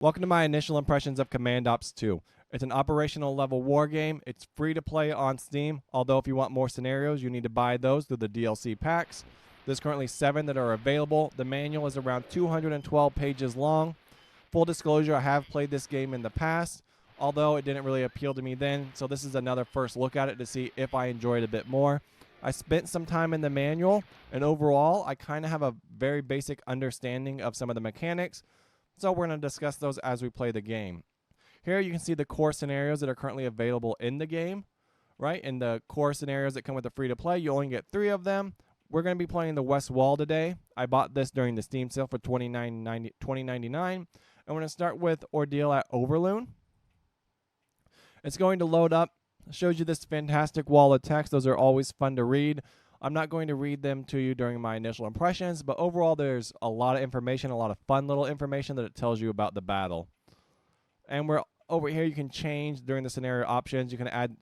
Welcome to my initial impressions of Command Ops 2. It's an operational level war game. It's free to play on Steam, although if you want more scenarios, you need to buy those through the DLC packs. There's currently 7 that are available. The manual is around 212 pages long. Full disclosure, I have played this game in the past, although it didn't really appeal to me then, so this is another first look at it to see if I enjoy it a bit more. I spent some time in the manual, and overall, I kind of have a very basic understanding of some of the mechanics, so we're going to discuss those as we play the game. Here you can see the core scenarios that are currently available in the game, right? And the core scenarios that come with the free-to-play, you only get 3 of them. We're going to be playing the West Wall today. I bought this during the Steam sale for $20.99. And we're going to start with Ordeal at Overloon. It's going to load up. It shows you this fantastic wall of text. Those are always fun to read. I'm not going to read them to you during my initial impressions, but overall there's a lot of information, a lot of fun little information that it tells you about the battle. And we're over here, you can change during the scenario options. You can add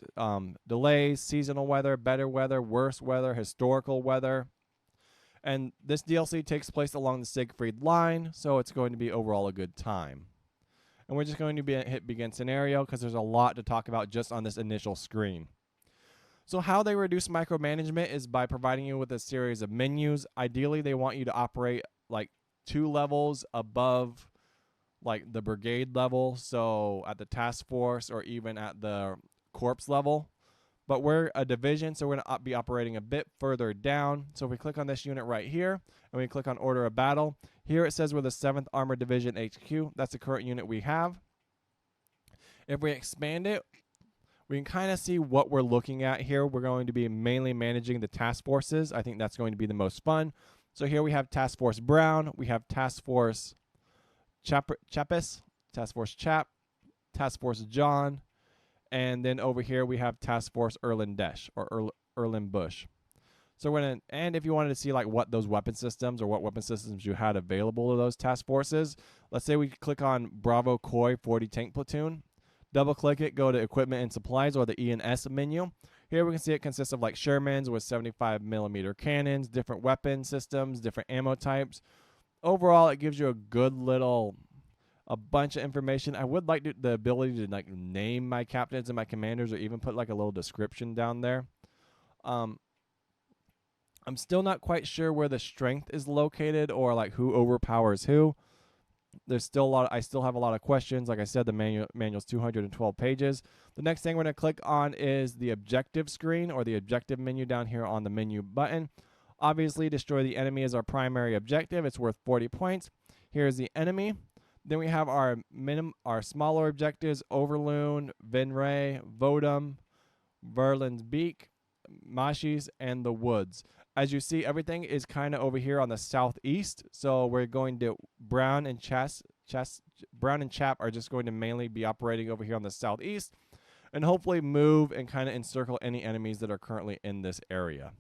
delays, seasonal weather, better weather, worse weather, historical weather. And this DLC takes place along the Siegfried line, so it's going to be overall a good time. And we're just going to hit begin scenario because there's a lot to talk about just on this initial screen. So how they reduce micromanagement is by providing you with a series of menus. Ideally, they want you to operate like 2 levels above like the brigade level, so at the task force or even at the corps level. But we're a division, so we're going to be operating a bit further down. So if we click on this unit right here, and we click on Order of Battle, here it says we're the 7th Armored Division HQ. That's the current unit we have. If we expand it, we can kind of see what we're looking at here. We're going to be mainly managing the task forces. I think that's going to be the most fun. So here we have Task Force Brown, we have Task Force Chappis, Task Force Chap, Task Force John, and then over here we have Task Force Erlen Desh or Erlen Bush. So we're gonna, and if you wanted to see like what those weapon systems or what weapon systems you had available to those task forces, let's say we click on Bravo Koi 40 Tank Platoon, double click it, go to Equipment and Supplies or the E&S menu. Here we can see it consists of like Shermans with 75mm cannons, different weapon systems, different ammo types. Overall, it gives you a good little, a bunch of information. I would like the ability to like name my captains and my commanders or even put like a little description down there. I'm still not quite sure where the strength is located or like who overpowers who. There's still a lot. I still have a lot of questions. Like I said, the manual's 212 pages. The next thing we're going to click on is the objective screen or the objective menu down here on the menu button. Obviously, destroy the enemy is our primary objective. It's worth 40 points. Here's the enemy. Then we have our smaller objectives: Overloon, Vinray, Vodum, Verlin's Beak, Mashis, and the Woods. As you see, everything is kind of over here on the southeast. So we're going to Brown and Chap are just going to mainly be operating over here on the southeast, and hopefully move and kind of encircle any enemies that are currently in this area.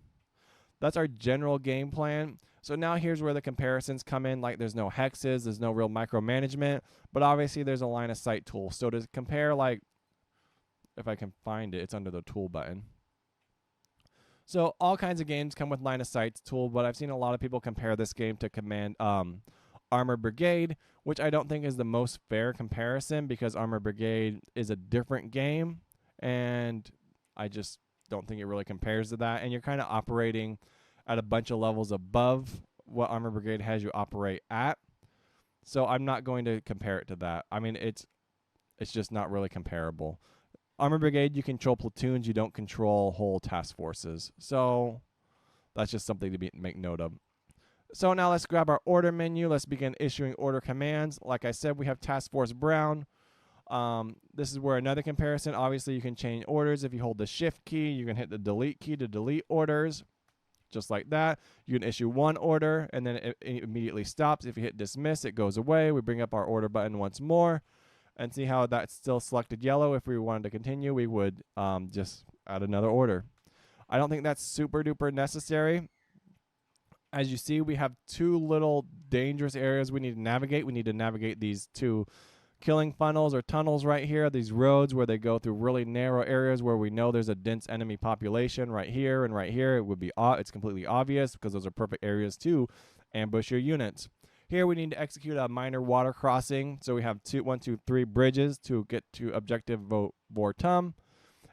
That's our general game plan. So now here's where the comparisons come in. Like there's no hexes, there's no real micromanagement, but obviously there's a line of sight tool. So to compare, like, if I can find it, it's under the tool button. So all kinds of games come with line of sight tool, but I've seen a lot of people compare this game to Armored Brigade, which I don't think is the most fair comparison because Armored Brigade is a different game, and I just don't think it really compares to that. And you're kind of operating at a bunch of levels above what Armored Brigade has you operate at. So I'm not going to compare it to that. I mean, it's just not really comparable. Armored Brigade, you control platoons, you don't control whole task forces. So that's just something to make note of. So now let's grab our order menu. Let's begin issuing order commands. Like I said, we have Task Force Brown. This is where another comparison. Obviously, you can change orders. If you hold the shift key, you can hit the delete key to delete orders. Just like that. You can issue one order, and then it immediately stops. If you hit dismiss, it goes away. We bring up our order button once more and see how that's still selected yellow. If we wanted to continue, we would just add another order. I don't think that's super duper necessary. As you see, we have 2 little dangerous areas we need to navigate. We need to navigate these 2 killing funnels or tunnels right here, these roads where they go through really narrow areas where we know there's a dense enemy population right here and right here. It would be it's completely obvious because those are perfect areas to ambush your units. Here we need to execute a minor water crossing. So we have 1, 2, 3 bridges to get to objective Vortum.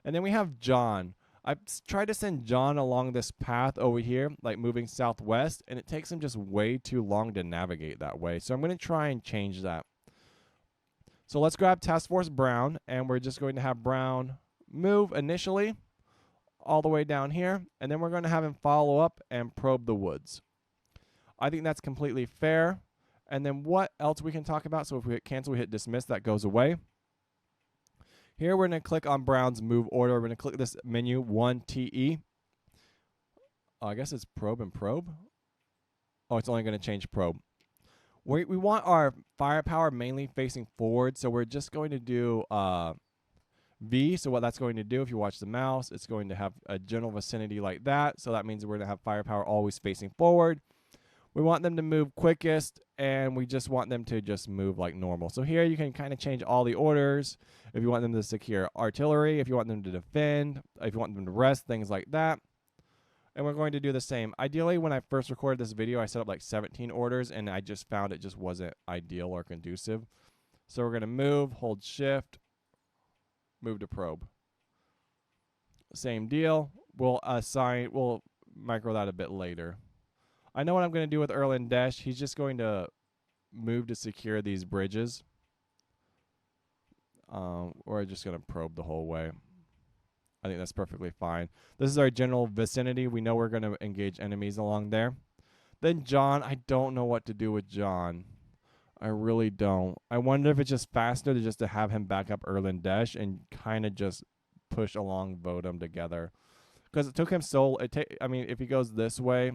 And then we have John. I've tried to send John along this path over here, like moving southwest, and it takes him just way too long to navigate that way. So I'm going to try and change that. So let's grab Task Force Brown, and we're just going to have Brown move initially all the way down here, and then we're going to have him follow up and probe the woods. I think that's completely fair. And then what else we can talk about? So if we hit cancel, we hit dismiss, that goes away. Here we're going to click on Brown's move order. We're going to click this menu 1TE. I guess it's probe and probe. Oh, it's only going to change probe. We want our firepower mainly facing forward, so we're just going to do V. So what that's going to do, if you watch the mouse, it's going to have a general vicinity like that. So that means we're going to have firepower always facing forward. We want them to move quickest, and we just want them to just move like normal. So here you can kind of change all the orders. If you want them to secure artillery, if you want them to defend, if you want them to rest, things like that. And we're going to do the same. Ideally, when I first recorded this video, I set up like 17 orders, and I just found it just wasn't ideal or conducive. So we're going to move, hold shift, move to probe. Same deal. We'll micro that a bit later. I know what I'm going to do with Erlen Desh. He's just going to move to secure these bridges. We're just going to probe the whole way. I think that's perfectly fine. This is our general vicinity. We know we're going to engage enemies along there. Then John, I don't know what to do with John. I really don't. I wonder if it's just faster to have him back up Erlen Desh and kind of just push along Vodum together. Because it took him I mean, if he goes this way,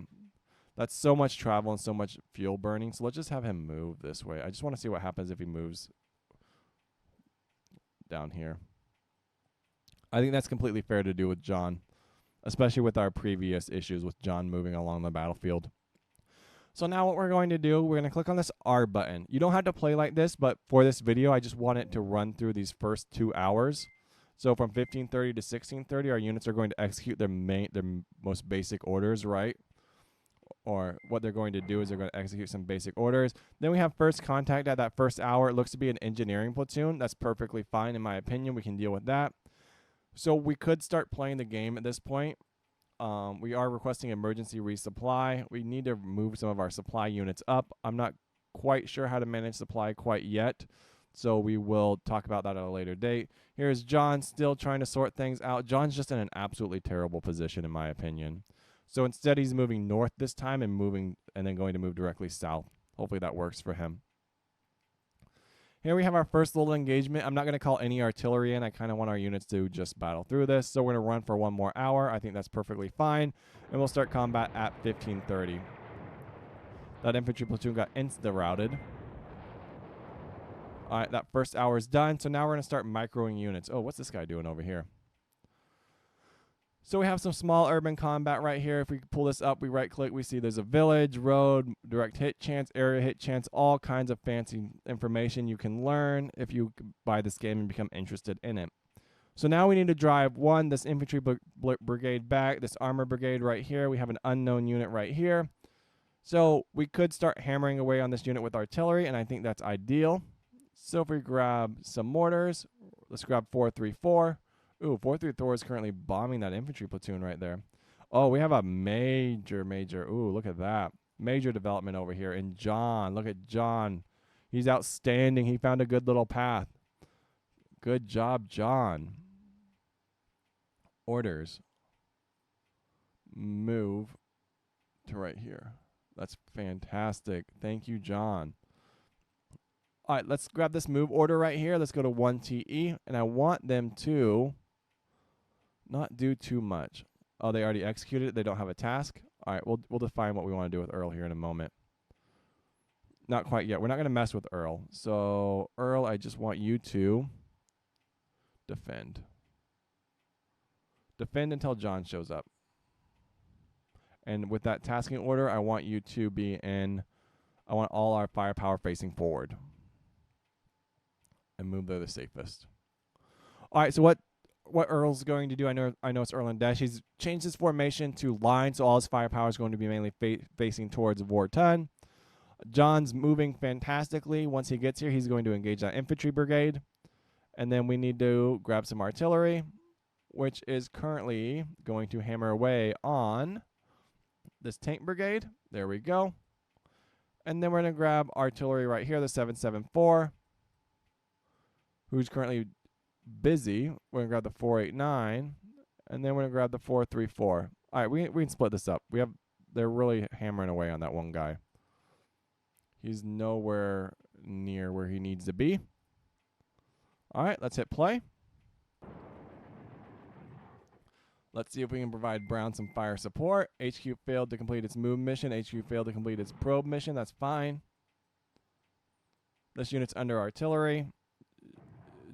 that's so much travel and so much fuel burning. So let's just have him move this way. I just want to see what happens if he moves down here. I think that's completely fair to do with John, especially with our previous issues with John moving along the battlefield. So now what we're going to do, we're going to click on this R button. You don't have to play like this, but for this video, I just want it to run through these first 2 hours. So from 1530 to 1630, our units are going to execute their most basic orders, right? Or what they're going to do is they're going to execute some basic orders. Then we have first contact at that first hour. It looks to be an engineering platoon. That's perfectly fine in my opinion. We can deal with that. So we could start playing the game at this point. We are requesting emergency resupply. We need to move some of our supply units up. I'm not quite sure how to manage supply quite yet, so we will talk about that at a later date. Here's John still trying to sort things out. John's just in an absolutely terrible position in my opinion. So instead he's moving north this time and then going to move directly south. Hopefully that works for him. Here we have our first little engagement. I'm not going to call any artillery in. I kind of want our units to just battle through this. So we're going to run for 1 more hour. I think that's perfectly fine. And we'll start combat at 1530. That infantry platoon got insta-routed. All right, that first hour is done. So now we're going to start microing units. Oh, what's this guy doing over here? So we have some small urban combat right here. If we pull this up, we right-click, we see there's a village, road, direct hit chance, area hit chance, all kinds of fancy information you can learn if you buy this game and become interested in it. So now we need to drive this infantry brigade back, this armor brigade right here. We have an unknown unit right here. So we could start hammering away on this unit with artillery, and I think that's ideal. So if we grab some mortars, let's grab 434. Ooh, 434 is currently bombing that infantry platoon right there. Oh, we have a major, ooh, look at that. Major development over here. And John, look at John. He's outstanding. He found a good little path. Good job, John. Orders. Move to right here. That's fantastic. Thank you, John. All right, let's grab this move order right here. Let's go to 1TE. And I want them to not do too much. Oh, they already executed it. They don't have a task. All right, we'll define what we want to do with Earl here in a moment. Not quite yet. We're not going to mess with Earl. So, Earl, I just want you to defend. Defend until John shows up. And with that tasking order, I want you to be in... I want all our firepower facing forward. And move there the safest. All right, so what Earl's going to do, I know it's Erlen Desh. He's changed his formation to line, so all his firepower is going to be mainly facing towards Vortun. John's moving fantastically. Once he gets here, he's going to engage that infantry brigade. And then we need to grab some artillery, which is currently going to hammer away on this tank brigade. There we go. And then we're going to grab artillery right here, the 774, who's currently busy. We're going to grab the 489, and then we're going to grab the 434. All right, we can split this up. They're really hammering away on that one guy. He's nowhere near where he needs to be. All right, let's hit play. Let's see if we can provide Brown some fire support. HQ failed to complete its move mission. HQ failed to complete its probe mission. That's fine. This unit's under artillery.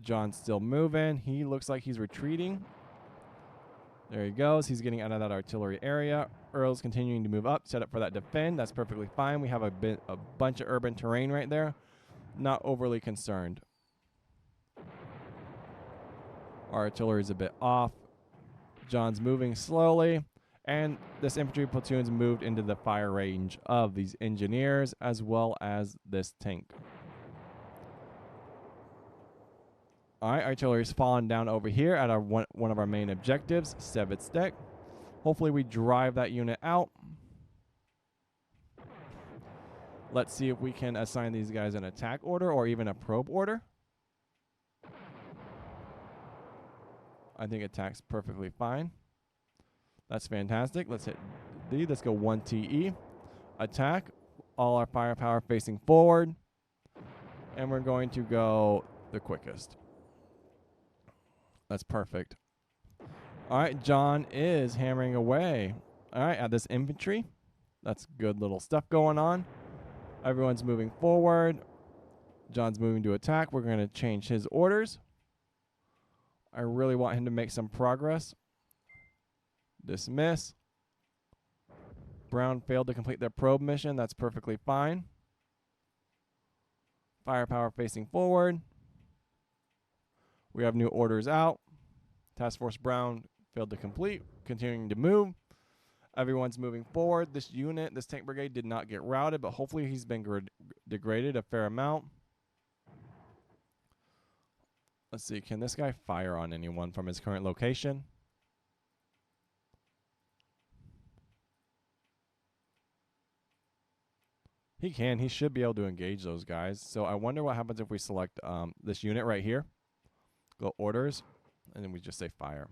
John's still moving. He looks like he's retreating. There he goes. He's getting out of that artillery area. Earl's continuing to move up, set up for that defend. That's perfectly fine. We have a bunch of urban terrain right there. Not overly concerned. Our artillery's a bit off. John's moving slowly, and this infantry platoon's moved into the fire range of these engineers as well as this tank. All right, artillery's fallen down over here at our one of our main objectives, Sevitz. Hopefully we drive that unit out. Let's see if we can assign these guys an attack order or even a probe order. I think attack's perfectly fine. That's fantastic. Let's hit D. Let's go 1 TE. Attack. All our firepower facing forward. And we're going to go the quickest. That's perfect. All right, John is hammering away. All right, at this infantry. That's good little stuff going on. Everyone's moving forward. John's moving to attack. We're going to change his orders. I really want him to make some progress. Dismiss. Brown failed to complete their probe mission. That's perfectly fine. Firepower facing forward. We have new orders out. Task Force Brown failed to complete. Continuing to move. Everyone's moving forward. This unit, this tank brigade, did not get routed, but hopefully he's been degraded a fair amount. Let's see, can this guy fire on anyone from his current location? He can. He should be able to engage those guys. So I wonder what happens if we select this unit right here. Go orders, and then we just say fire.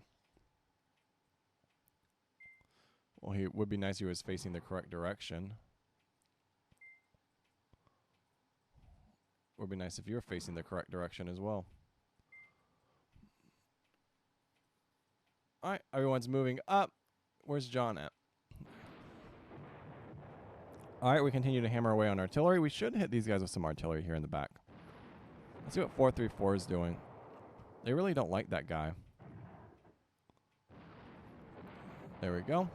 Well, it would be nice if he was facing the correct direction. It would be nice if you were facing the correct direction as well. All right, everyone's moving up. Where's John at? All right, we continue to hammer away on artillery. We should hit these guys with some artillery here in the back. Let's see what 434 is doing. They really don't like that guy. There we go.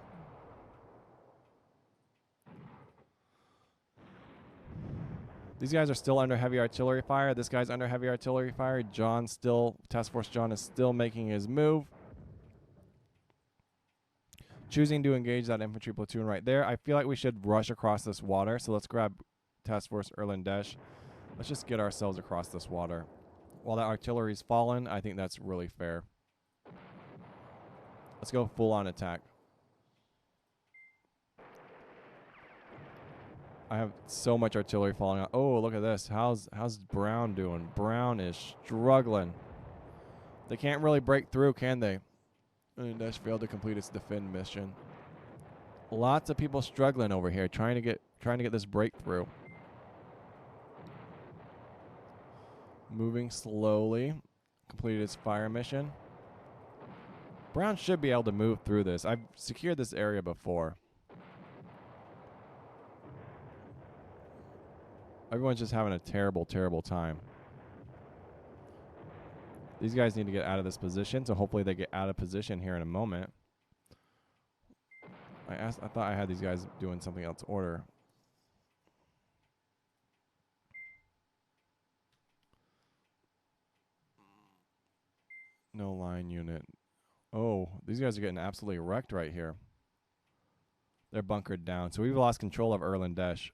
These guys are still under heavy artillery fire. This guy's under heavy artillery fire. Task Force John is still making his move. Choosing to engage that infantry platoon right there. I feel like we should rush across this water. So let's grab Task Force Erlandesh. Let's just get ourselves across this water. While that artillery's fallen, I think that's really fair. Let's go full on attack. I have so much artillery falling out. Oh, look at this. How's Brown doing? Brown is struggling. They can't really break through, can they? Erlandesh failed to complete its defend mission. Lots of people struggling over here, trying to get this breakthrough. Moving slowly. Completed its fire mission. Brown should be able to move through this. I've secured this area before. Everyone's just having a terrible, terrible time. These guys need to get out of this position, so hopefully they get out of position here in a moment. I thought I had these guys doing something else order. No line unit. Oh, these guys are getting absolutely wrecked right here. They're bunkered down. So we've lost control of Erlandesh.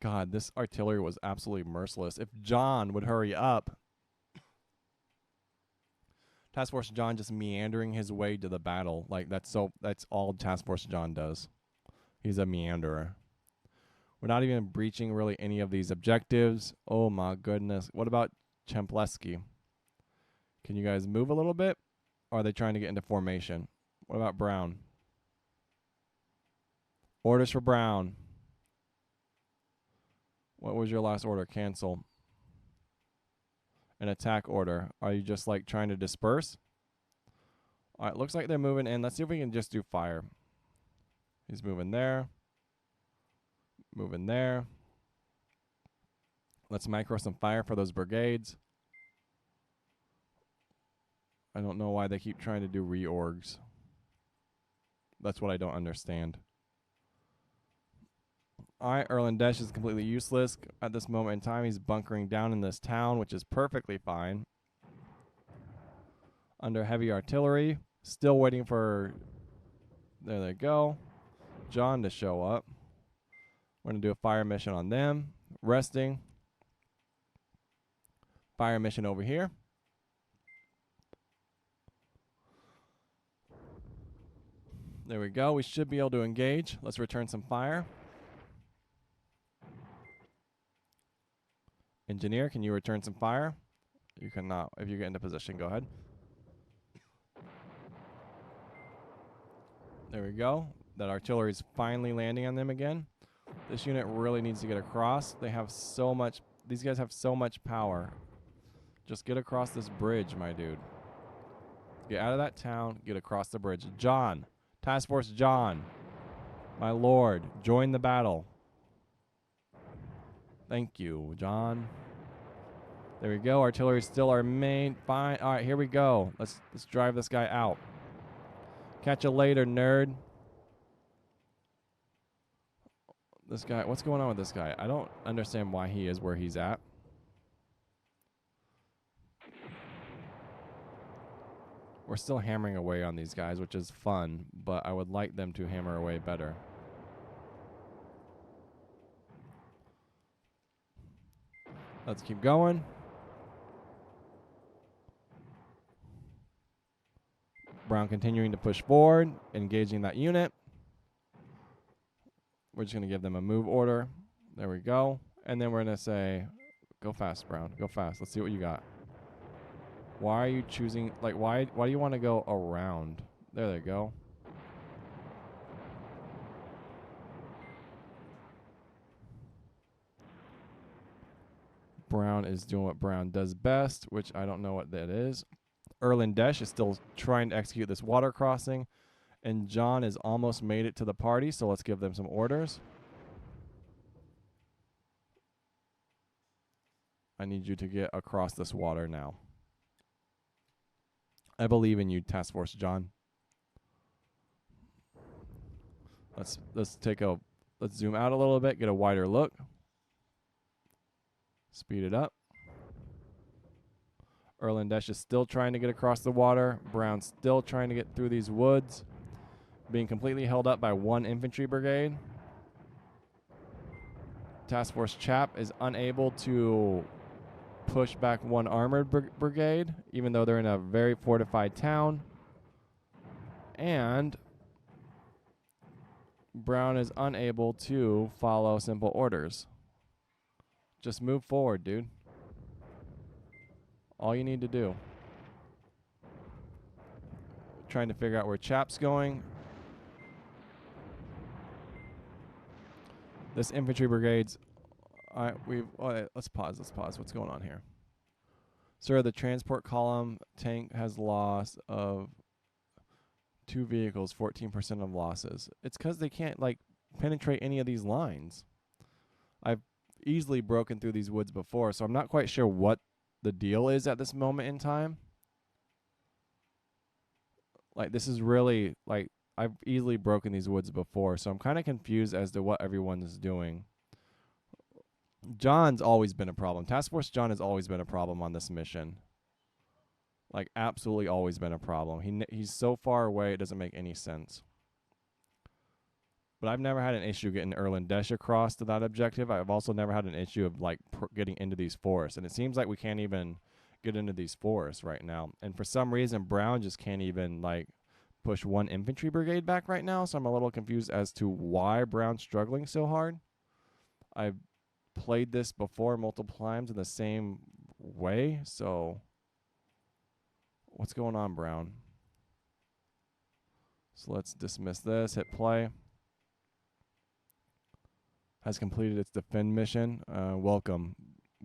God, this artillery was absolutely merciless. If John would hurry up. Task Force John just meandering his way to the battle. Like, that's all Task Force John does. He's a meanderer. We're not even breaching really any of these objectives. Oh my goodness. What about Chempleski? Can you guys move a little bit? Or are they trying to get into formation? What about Brown? Orders for Brown. What was your last order? Cancel. An attack order. Are you just like trying to disperse? Alright, looks like they're moving in. Let's see if we can just do fire. He's moving there. Moving there. Let's micro some fire for those brigades. I don't know why they keep trying to do reorgs. That's what I don't understand. Alright, Erlendesh is completely useless. At this moment in time, he's bunkering down in this town, which is perfectly fine. Under heavy artillery. Still waiting for... There they go. John to show up. We're going to do a fire mission on them. Resting. Fire mission over here. There we go. We should be able to engage. Let's return some fire. Engineer, can you return some fire? You cannot. If you get into position, go ahead. There we go. That artillery is finally landing on them again. This unit really needs to get across. They have so much... These guys have so much power. Just get across this bridge, my dude. Get out of that town. Get across the bridge. John. Task Force John. My lord. Join the battle. Thank you, John. There we go. Artillery is still our main. Fine. All right, here we go. Let's drive this guy out. Catch you later, nerd. This guy, what's going on with this guy? I don't understand why he is where he's at. We're still hammering away on these guys, which is fun, but I would like them to hammer away better. Let's keep going. Brown continuing to push forward, engaging that unit. We're just going to give them a move order. There we go. And then we're going to say, go fast, Brown. Go fast. Let's see what you got. Why are you choosing, like, why do you want to go around? There they go. Brown is doing what Brown does best, which I don't know what that is. Erlendesh is still trying to execute this water crossing. And John has almost made it to the party, so let's give them some orders. I need you to get across this water now. I believe in you, Task Force John. Let's zoom out a little bit, get a wider look. Speed it up. Erlendesh is still trying to get across the water. Brown's still trying to get through these woods. Being completely held up by one infantry brigade. Task Force Chap is unable to push back one armored brigade, even though they're in a very fortified town. And Brown is unable to follow simple orders. Just move forward, dude. All you need to do. Trying to figure out where Chap's going. This infantry brigade's... let's pause. What's going on here? Sir, the transport column tank has loss of 2 vehicles, 14% of losses. It's because they can't, like, penetrate any of these lines. I've easily broken through these woods before, so I'm not quite sure what the deal is at this moment in time. Like, this is really, like, I've easily broken these woods before, so I'm kind of confused as to what everyone is doing. John's always been a problem. Task Force John has always been a problem on this mission. Like, absolutely always been a problem. He's so far away, it doesn't make any sense. But I've never had an issue getting Erlendesh across to that objective. I've also never had an issue of like getting into these forests. And it seems like we can't even get into these forests right now. And for some reason, Brown just can't even like push one infantry brigade back right now. So I'm a little confused as to why Brown's struggling so hard. I've played this before multiple times in the same way. So what's going on, Brown? So let's dismiss this, hit play. Has completed its defend mission. Welcome.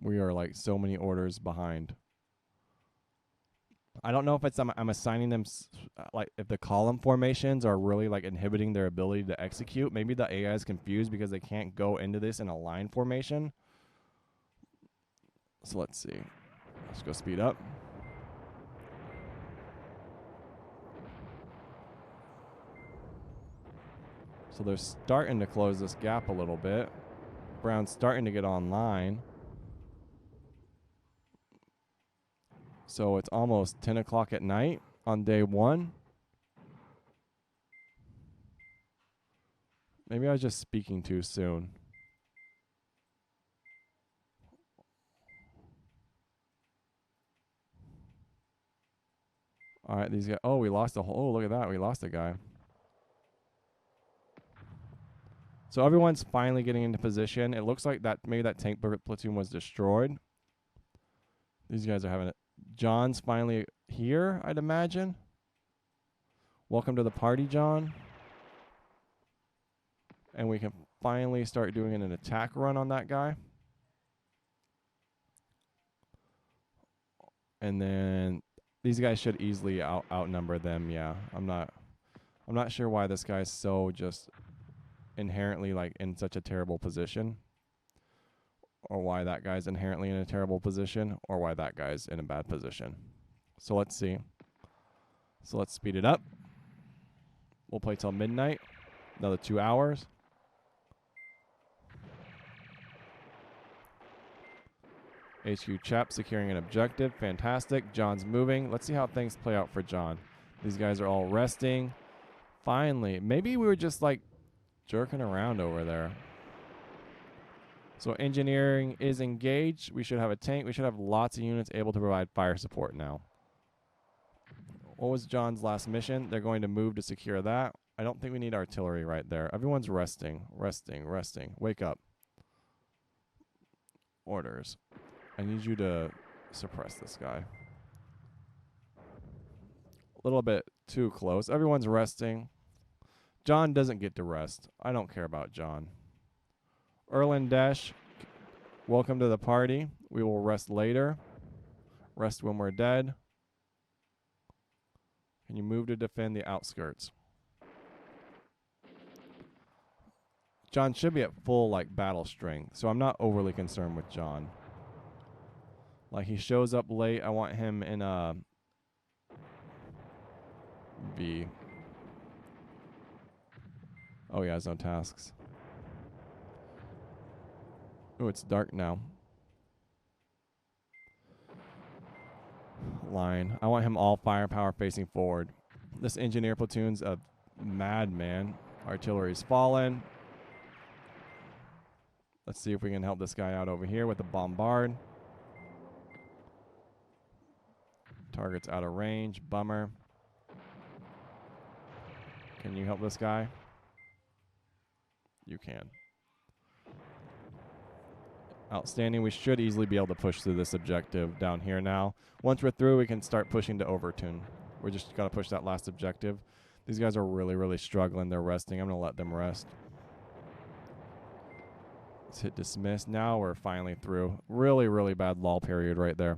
We are like so many orders behind. I don't know if it's I'm assigning them like if the column formations are really like inhibiting their ability to execute. Maybe the AI is confused because they can't go into this in a line formation. So let's see. Let's go speed up. So they're starting to close this gap a little bit. Brown's starting to get online. So it's almost 10 o'clock at night on day one. Maybe I was just speaking too soon. All right, these guys. Oh, we lost a whole. Oh, look at that. We lost a guy. So everyone's finally getting into position. It looks like that maybe that tank platoon was destroyed. These guys are having it. John's finally here, I'd imagine. Welcome to the party, John. And we can finally start doing an attack run on that guy. And then these guys should easily outnumber them. Yeah, I'm not sure why this guy's so just inherently like in such a terrible position, or why that guy's inherently in a terrible position, or why that guy's in a bad position. So let's see. So let's speed it up. We'll play till midnight. Another 2 hours. HQ Chap securing an objective. Fantastic. John's moving. Let's see how things play out for John. These guys are all resting. Finally. Maybe we were just like jerking around over there. So engineering is engaged. We should have a tank. We should have lots of units able to provide fire support now. What was John's last mission? They're going to move to secure that. I don't think we need artillery right there. Everyone's resting. Resting. Resting. Wake up. Orders. I need you to suppress this guy. A little bit too close. Everyone's resting. John doesn't get to rest. I don't care about John. Erlendesh, welcome to the party. We will rest later. Rest when we're dead. Can you move to defend the outskirts? John should be at full like battle strength, so I'm not overly concerned with John. Like he shows up late. I want him in a B. Oh, he has no tasks. Oh, it's dark now. Line. I want him all firepower facing forward. This engineer platoon's a madman. Artillery's fallen. Let's see if we can help this guy out over here with the bombard. Target's out of range. Bummer. Can you help this guy? You can. Outstanding. We should easily be able to push through this objective down here now. Once we're through, we can start pushing to Overton. We're just got to push that last objective. These guys are really, really struggling. They're resting. I'm going to let them rest. Let's hit dismiss. Now we're finally through. Really, really bad lull period right there.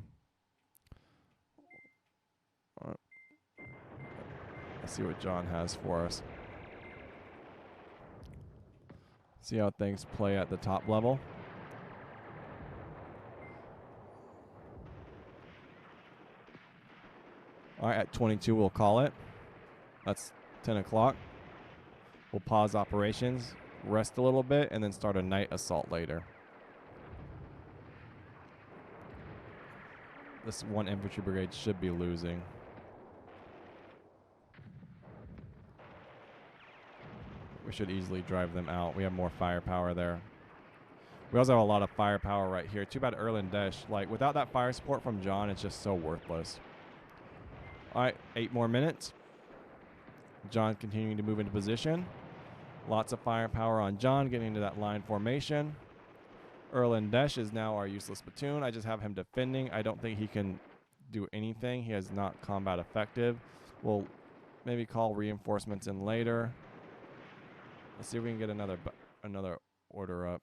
Let's see what John has for us. See how things play at the top level. All right, at 22, we'll call it. That's 10 o'clock. We'll pause operations, rest a little bit, and then start a night assault later. This one infantry brigade should be losing. We should easily drive them out. We have more firepower there. We also have a lot of firepower right here. Too bad Erlen Desh. Like, without that fire support from John, it's just so worthless. All right, 8 more minutes. John continuing to move into position. Lots of firepower on John, getting into that line formation. Erlen Desh is now our useless platoon. I just have him defending. I don't think he can do anything. He is not combat effective. We'll maybe call reinforcements in later. Let's see if we can get another order up.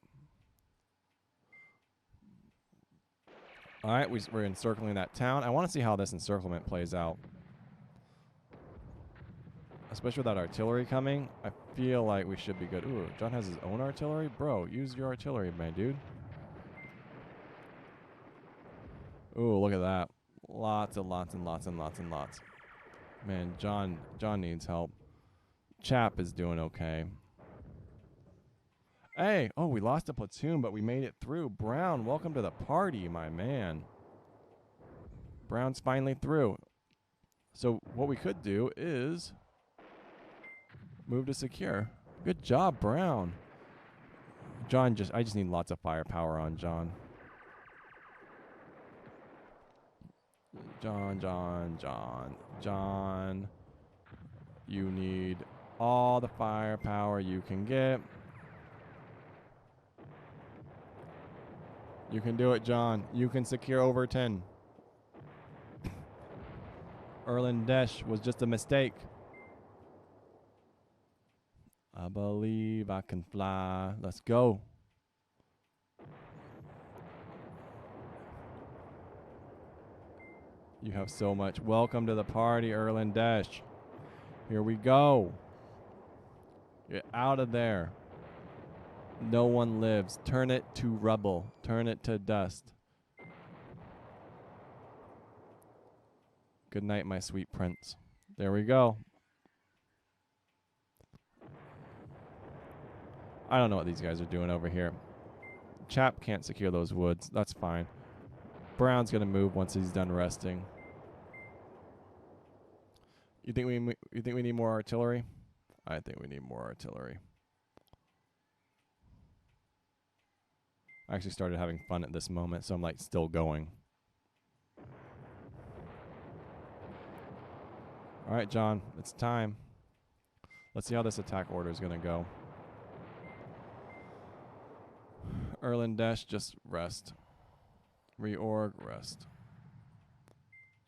All right, we're encircling that town. I want to see how this encirclement plays out. Especially with that artillery coming, I feel like we should be good. Ooh, John has his own artillery? Bro, use your artillery, man, dude. Ooh, look at that. Lots and lots and lots and lots and lots. Man, John needs help. Chap is doing okay. Hey, oh, we lost a platoon, but we made it through. Brown, welcome to the party, my man. Brown's finally through. So what we could do is move to secure. Good job, Brown. John, I just need lots of firepower on John. John, you need all the firepower you can get. You can do it, John. You can secure Overton. Erlen Desh was just a mistake. I believe I can fly. Let's go. You have so much. Welcome to the party, Erlen Desh. Here we go. Get out of there. No one lives. Turn it to rubble. Turn it to dust. Good night, my sweet prince. There we go. I don't know what these guys are doing over here. Chap can't secure those woods. That's fine. Brown's going to move once he's done resting. You think we need more artillery? I think we need more artillery. I actually started having fun at this moment, so I'm like still going. All right, John, it's time. Let's see how this attack order is going to go. Erlen Desh, just rest. Reorg, rest.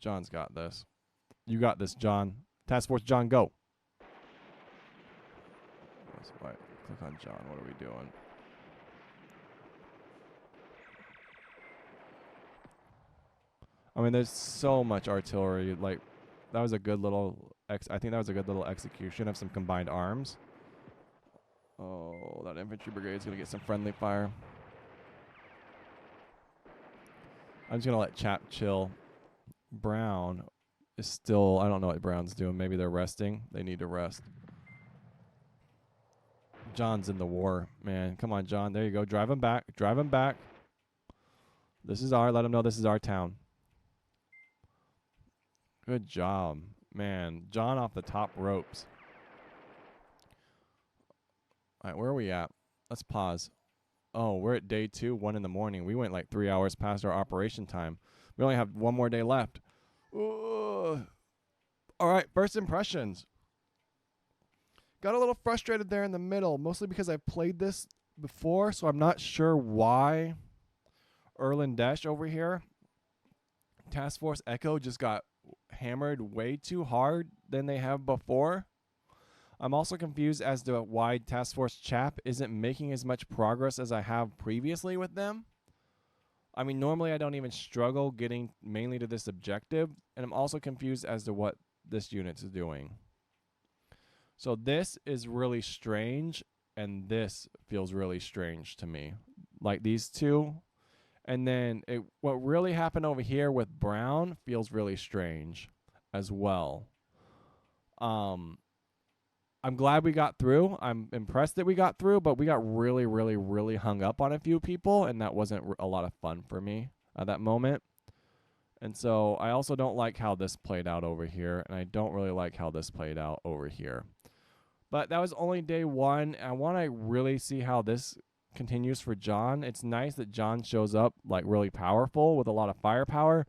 John's got this. You got this, John. Task Force John, go. Click on John. What are we doing? I mean, there's so much artillery. Like, that was a good little I think that was a good little execution of some combined arms. Oh, that infantry brigade is going to get some friendly fire. I'm just going to let Chap chill. Brown is still... I don't know what Brown's doing. Maybe they're resting. They need to rest. John's in the war, man. Come on, John. There you go. Drive him back. Drive him back. This is let him know this is our town. Good job. Man, John off the top ropes. All right, where are we at? Let's pause. Oh, we're at day 2, 1 in the morning. We went like 3 hours past our operation time. We only have 1 more day left. All right, first impressions. Got a little frustrated there in the middle, mostly because I've played this before, so I'm not sure why Erlen Desh over here, Task Force Echo, just got hammered way too hard than they have before. I'm also confused as to why Task Force Chap isn't making as much progress as I have previously with them. I mean, normally I don't even struggle getting mainly to this objective, and I'm also confused as to what this unit's doing. So this is really strange, and this feels really strange to me. Like these two. And then what really happened over here with Brown feels really strange as well. I'm glad we got through. I'm impressed that we got through, but we got really, really, really hung up on a few people, and that wasn't a lot of fun for me at that moment. And so I also don't like how this played out over here, and I don't really like how this played out over here. But that was only day 1. I want to really see how this continues for John. It's nice that John shows up like really powerful with a lot of firepower,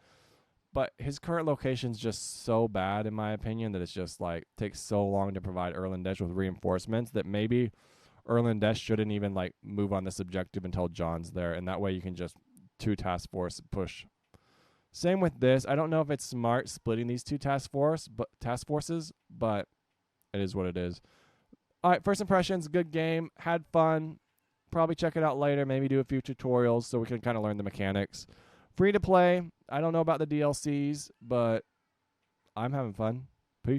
but his current location's just so bad in my opinion that it's just like takes so long to provide Erlendesh with reinforcements that maybe Erlendesh shouldn't even like move on this objective until John's there, and that way you can just 2 task force push. Same with this. I don't know if it's smart splitting these 2 task forces, but it is what it is. All right, first impressions, good game, had fun. Probably check it out later, maybe do a few tutorials so we can kind of learn the mechanics. Free to play. I don't know about the DLCs, but I'm having fun.